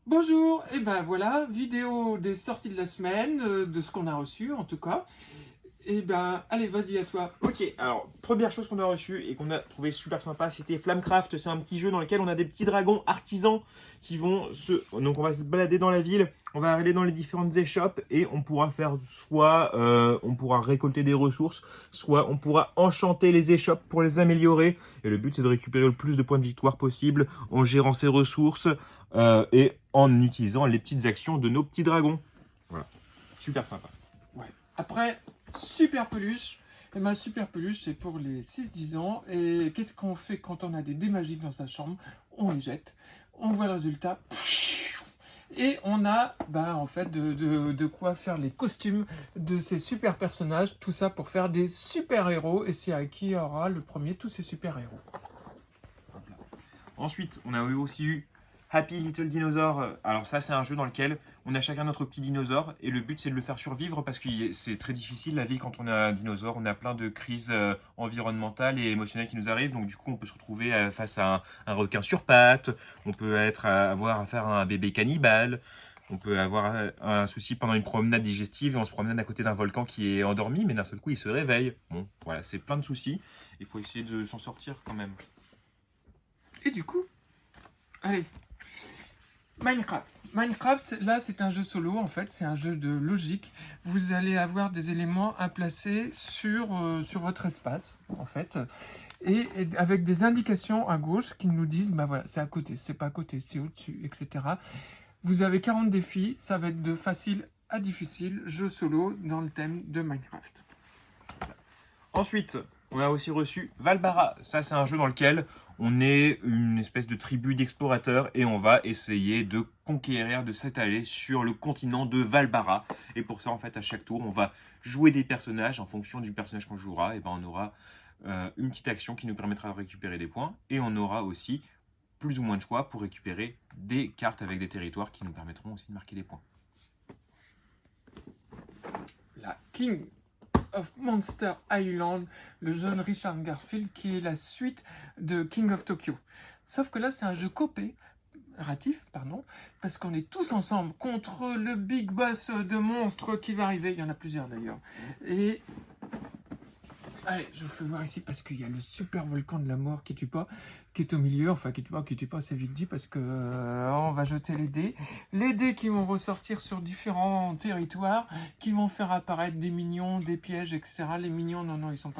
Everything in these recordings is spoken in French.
Bonjour, et ben voilà, vidéo des sorties de la semaine, de ce qu'on a reçu en tout cas. Et ben allez, vas-y à toi. Ok, alors première chose qu'on a reçue et qu'on a trouvé super sympa, c'était Flamecraft. C'est un petit jeu dans lequel on a des petits dragons artisans qui vont se... Donc on va se balader dans la ville, on va aller dans les différentes échoppes et on pourra faire soit on pourra récolter des ressources, soit on pourra enchanter les échoppes pour les améliorer. Et le but c'est de récupérer le plus de points de victoire possible en gérant ses ressources et en utilisant les petites actions de nos petits dragons. Voilà, super sympa. Ouais. Après, super peluche. Et ma super peluche, c'est pour les 6-10 ans. Et qu'est-ce qu'on fait quand on a des dés magiques dans sa chambre? On les jette, on voit le résultat. Et on a en fait de quoi faire les costumes de ces super personnages. Tout ça pour faire des super héros. Et c'est à qui aura le premier tous ces super héros. Ensuite, on a aussi eu Happy Little Dinosaur. Alors ça, c'est un jeu dans lequel on a chacun notre petit dinosaure et le but, c'est de le faire survivre parce que c'est très difficile la vie quand on a un dinosaure. On a plein de crises environnementales et émotionnelles qui nous arrivent. Donc du coup, on peut se retrouver face à un requin sur pattes. On peut avoir affaire à un bébé cannibale. On peut avoir un souci pendant une promenade digestive et on se promène à côté d'un volcan qui est endormi, mais d'un seul coup, il se réveille. Bon, voilà, c'est plein de soucis. Il faut essayer de s'en sortir quand même. Et du coup, allez, Minecraft. Minecraft, là, c'est un jeu solo, en fait, c'est un jeu de logique. Vous allez avoir des éléments à placer sur votre espace, en fait, et avec des indications à gauche qui nous disent, bah voilà, c'est à côté, c'est pas à côté, c'est au-dessus, etc. Vous avez 40 défis, ça va être de facile à difficile, jeu solo dans le thème de Minecraft. Ensuite, on a aussi reçu Valbara. Ça, c'est un jeu dans lequel on est une espèce de tribu d'explorateurs et on va essayer de conquérir, de s'étaler sur le continent de Valbara. Et pour ça, en fait, à chaque tour, on va jouer des personnages. En fonction du personnage qu'on jouera, et ben, on aura une petite action qui nous permettra de récupérer des points. Et on aura aussi plus ou moins de choix pour récupérer des cartes avec des territoires qui nous permettront aussi de marquer des points. La King of Monster Island, le jeune Richard Garfield, qui est la suite de King of Tokyo. Sauf que là, c'est un jeu coopératif, parce qu'on est tous ensemble contre le big boss de monstres qui va arriver. Il y en a plusieurs d'ailleurs. Et allez, je vous fais voir ici parce qu'il y a le super volcan de la mort qui tue pas, qui est au milieu. Enfin, qui tue pas, c'est vite dit parce que on va jeter les dés. Les dés qui vont ressortir sur différents territoires, qui vont faire apparaître des minions, des pièges, etc. Les minions, non, ils sont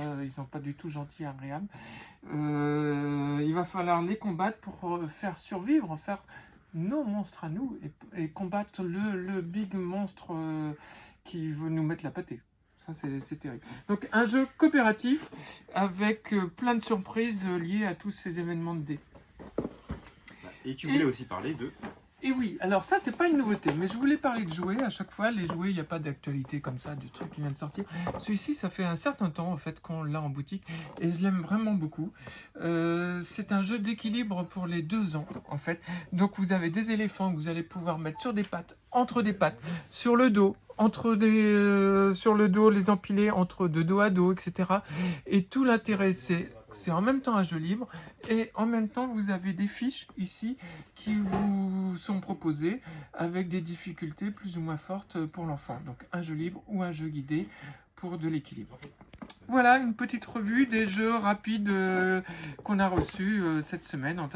pas du tout gentils, agréables. Il va falloir les combattre pour faire survivre, faire nos monstres à nous et combattre le big monstre qui veut nous mettre la pâtée. Ça, c'est terrible. Donc, un jeu coopératif avec plein de surprises liées à tous ces événements de dés. Et tu voulais aussi parler de... Et oui, alors ça, c'est pas une nouveauté, mais je voulais parler de jouets. À chaque fois, les jouets, il n'y a pas d'actualité comme ça, du truc qui vient de sortir. Celui-ci, ça fait un certain temps, en fait, qu'on l'a en boutique, et je l'aime vraiment beaucoup. C'est un jeu d'équilibre pour les 2 ans, en fait. Donc, vous avez des éléphants que vous allez pouvoir mettre sur des pattes, entre des pattes, sur le dos, sur le dos, les empiler de dos à dos, etc. Et tout l'intérêt, c'est en même temps un jeu libre et en même temps vous avez des fiches ici qui vous sont proposées avec des difficultés plus ou moins fortes pour l'enfant. Donc un jeu libre ou un jeu guidé pour de l'équilibre. Voilà une petite revue des jeux rapides qu'on a reçus cette semaine en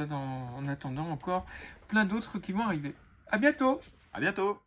attendant encore plein d'autres qui vont arriver. À bientôt! À bientôt!